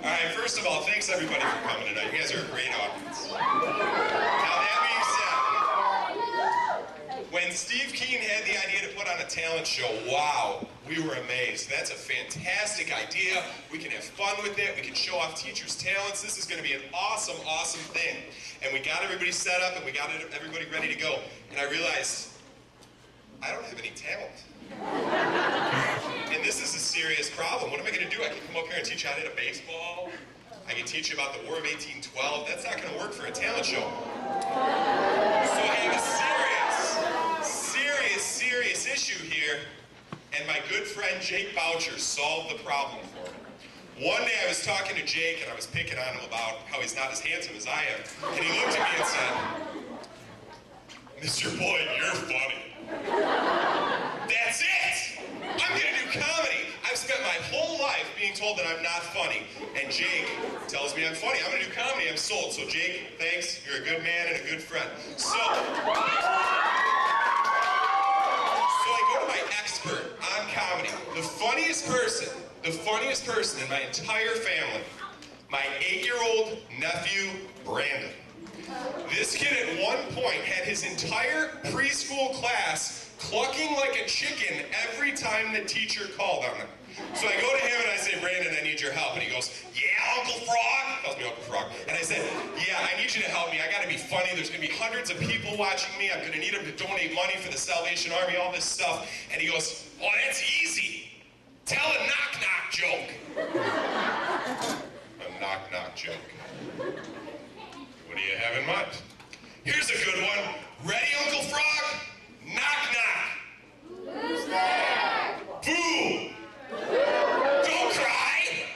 All right, first of all, thanks everybody for coming tonight. You guys are a great audience. Now that being said, when Steve Keen had the idea to put on a talent show, wow, we were amazed. That's a fantastic idea. We can have fun with it. We can show off teachers' talents. This is going to be an awesome, awesome thing. And we got everybody set up and we got everybody ready to go. And I realized, I don't have any talent. And this is a serious problem. What am I going to do? I can come up here and teach you how to hit a baseball. I can teach you about the War of 1812. That's not going to work for a talent show. So I have a serious issue here. And my good friend Jake Boucher solved the problem for me. One day I was talking to Jake and I was picking on him about how he's not as handsome as I am. And he looked at me and said, "Mr. Boyd, you're funny." That's it! I'm gonna do comedy. I've spent my whole life being told that I'm not funny. And Jake tells me I'm funny. I'm gonna do comedy, I'm sold. So Jake, thanks, you're a good man and a good friend. So I go to my expert on comedy. The funniest person in my entire family, my 8-year-old nephew, Brandon. This kid at one point had his entire preschool class clucking like a chicken every time the teacher called on him. So I go to him and I say, "Brandon, I need your help." And he goes, "Yeah, Uncle Frog." He calls me Uncle Frog. And I said, "Yeah, I need you to help me. I gotta be funny. There's gonna be hundreds of people watching me. I'm gonna need them to donate money for the Salvation Army, all this stuff." And he goes, "Oh, that's easy. Tell a knock-knock joke." A knock-knock joke. What do you have in mind? Here's a good one. Ready, Uncle Frog? Knock-knock. Who's there? Boo! Don't cry!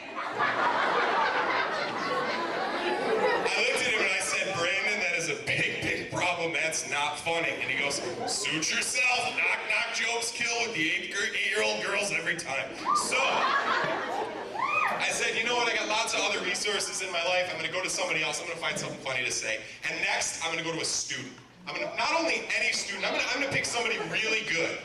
I looked at him and I said, "Brandon, that is a big problem. That's not funny." And he goes, "Suit yourself. Knock-knock jokes kill with the 8-year-old girls every time." So I said, "You know what? I got lots of other resources in my life. I'm going to go to somebody else. I'm going to find something funny to say. And next, I'm going to go to a student. I'm going to, not only any student, I'm going to pick somebody really good.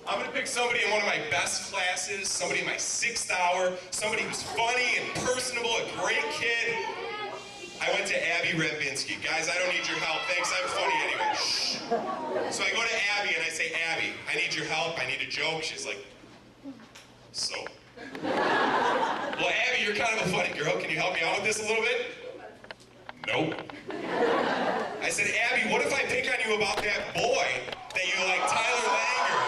I'm going to pick somebody in one of my best classes, somebody in my 6th hour, somebody who's funny and personable, a great kid." I went to Abby Rembinski. "Guys, I don't need your help. Thanks, I'm funny anyway." Shh. So I go to Abby and I say, "Abby, I need your help. I need a joke." She's like, "So?" "Well, Abby, you're kind of a funny girl. Can you help me out with this a little bit?" "Nope." I said, "Abby, what if I pick on you about that boy that you like, Tyler Langer?"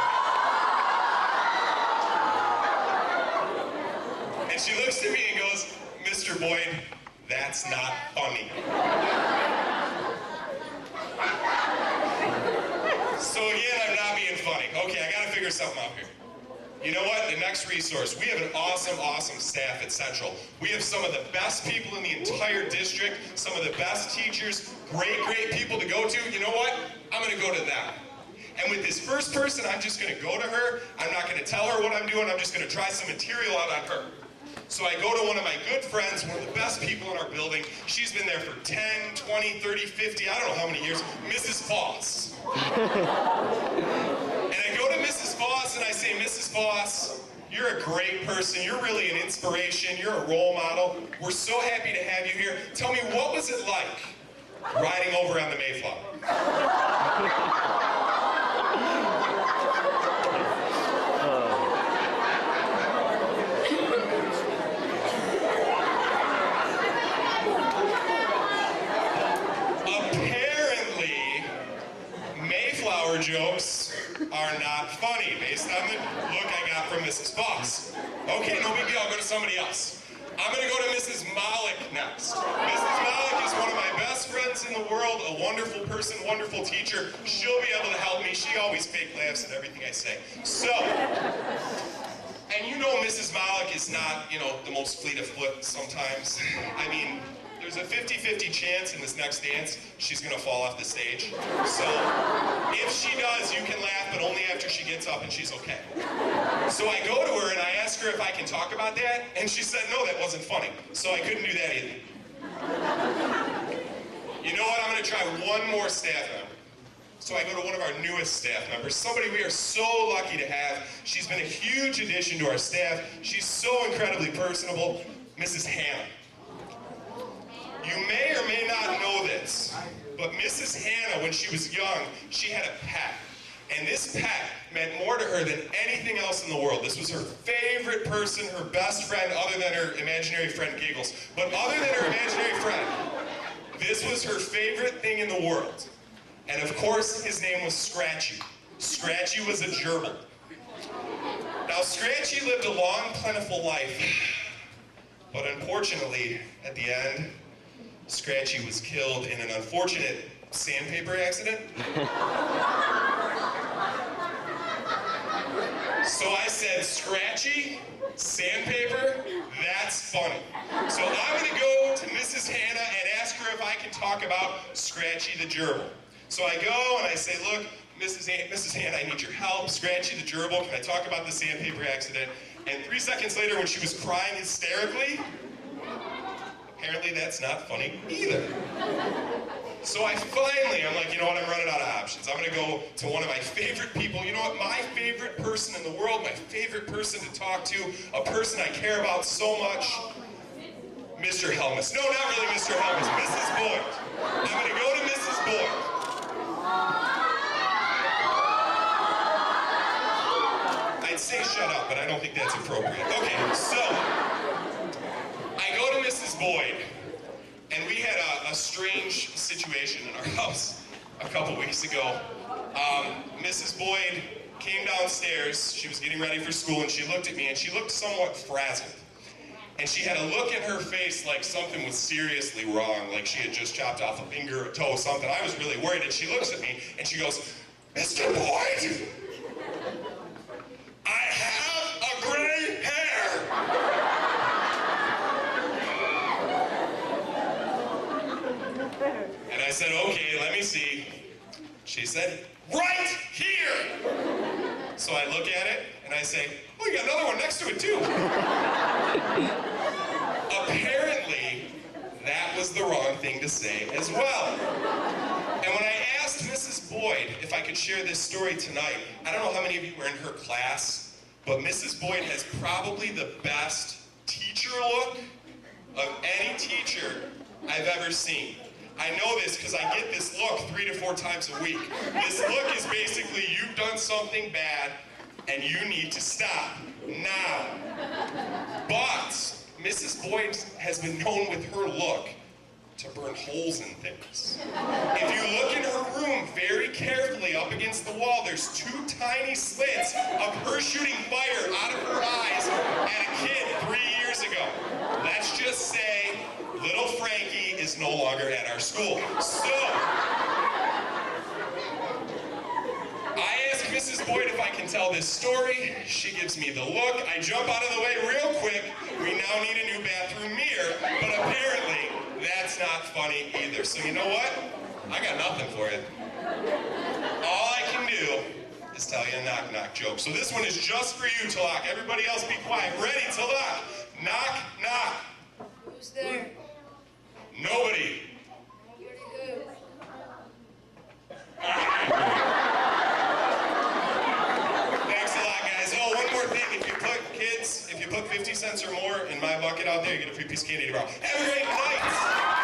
And she looks at me and goes, "Mr. Boyd, that's not funny." So again, I'm not being funny. Okay, I gotta figure something out here. You know what? The next resource. We have an awesome staff at Central. We have some of the best people in the entire district, some of the best teachers, great people to go to. You know what? I'm going to go to them. And with this first person, I'm just going to go to her. I'm not going to tell her what I'm doing. I'm just going to try some material out on her. So I go to one of my good friends, one of the best people in our building. She's been there for 10, 20, 30, 50, I don't know how many years, Mrs. Foss. And I go to Mrs. Foss and I say, "Mrs. Foss, you're a great person. You're really an inspiration. You're a role model. We're so happy to have you here. Tell me, what was it like riding over on the Mayflower?" Apparently, Mayflower jokes are not funny based on the look I got from Mrs. Foss. Okay, no big deal, I'll go to somebody else. I'm going to go to Mrs. Malik next. Mrs. Malik is one of my best friends in the world, a wonderful person, wonderful teacher. She'll be able to help me. She always fake laughs at everything I say. So, and you know Mrs. Malik is not, the most fleet of foot sometimes. I mean, there's a 50-50 chance in this next dance she's going to fall off the stage. So if she does, you can laugh, but only after she gets up and she's okay. So I go to her and I ask her if I can talk about that, and she said, "No, that wasn't funny." So I couldn't do that either. You know what? I'm going to try one more staff member. So I go to one of our newest staff members, somebody we are so lucky to have. She's been a huge addition to our staff. She's so incredibly personable. Mrs. Hannah. You may or may not know this, but Mrs. Hannah, when she was young, she had a pet. And this pet meant more to her than anything else in the world. This was her favorite person, her best friend, other than her imaginary friend Giggles. But other than her imaginary friend, this was her favorite thing in the world. And of course, his name was Scratchy. Scratchy was a gerbil. Now, Scratchy lived a long, plentiful life, but unfortunately, at the end, Scratchy was killed in an unfortunate sandpaper accident. So I said, Scratchy, sandpaper, that's funny. So I'm gonna go to Mrs. Hannah and ask her if I can talk about Scratchy the gerbil. So I go and I say, look, Mrs. Hannah, I need your help. Scratchy the gerbil, can I talk about the sandpaper accident? And 3 seconds later, when she was crying hysterically, apparently that's not funny either. So I'm like, you know what, I'm running out of options. I'm gonna go to one of my favorite people. You know what, my favorite person in the world, my favorite person to talk to, a person I care about so much, Mr. Helmus. No, not really Mr. Helmus, Mrs. Boyd. I'm gonna go to Mrs. Boyd. I'd say shut up, but I don't think that's appropriate. Okay, so I go to Mrs. Boyd, and we had a strange situation in our house a couple weeks ago. Mrs. Boyd came downstairs, she was getting ready for school, and she looked at me, and she looked somewhat frazzled. And she had a look in her face like something was seriously wrong, like she had just chopped off a finger, a toe, something. I was really worried, and she looks at me, and she goes, Mr. Boyd, I have a gray hair. And I said, okay, let me see. She said, right here. So I look at it and I say, oh, you got another one next to it too. Apparently, that was the wrong thing to say as well. And when I asked Mrs. Boyd if I could share this story tonight, I don't know how many of you were in her class, but Mrs. Boyd has probably the best teacher look of any teacher I've ever seen. I know this because I get this look 3 to 4 times a week. This look is basically, you've done something bad and you need to stop now. But Mrs. Boyd has been known with her look to burn holes in things. If you look in her room very carefully up against the wall, there's 2 tiny slits of her shooting fire out of her eyes at a kid 3 years ago. Let's just say little Frankie is no longer at our school. So, I ask Mrs. Boyd if I can tell this story. She gives me the look. I jump out of the way real quick. We now need a new bathroom mirror, but apparently that's not funny either. So you know what? I got nothing for you. All I can do is tell you a knock-knock joke. So this one is just for you, Talak. Everybody else be quiet. Ready, Talak? Knock, knock. Who's there? Nobody. Pretty good. Thanks a lot, guys. Oh, one more thing. If you put 50 cents or more in my bucket out there, you get a free piece of candy tomorrow. Have a great night.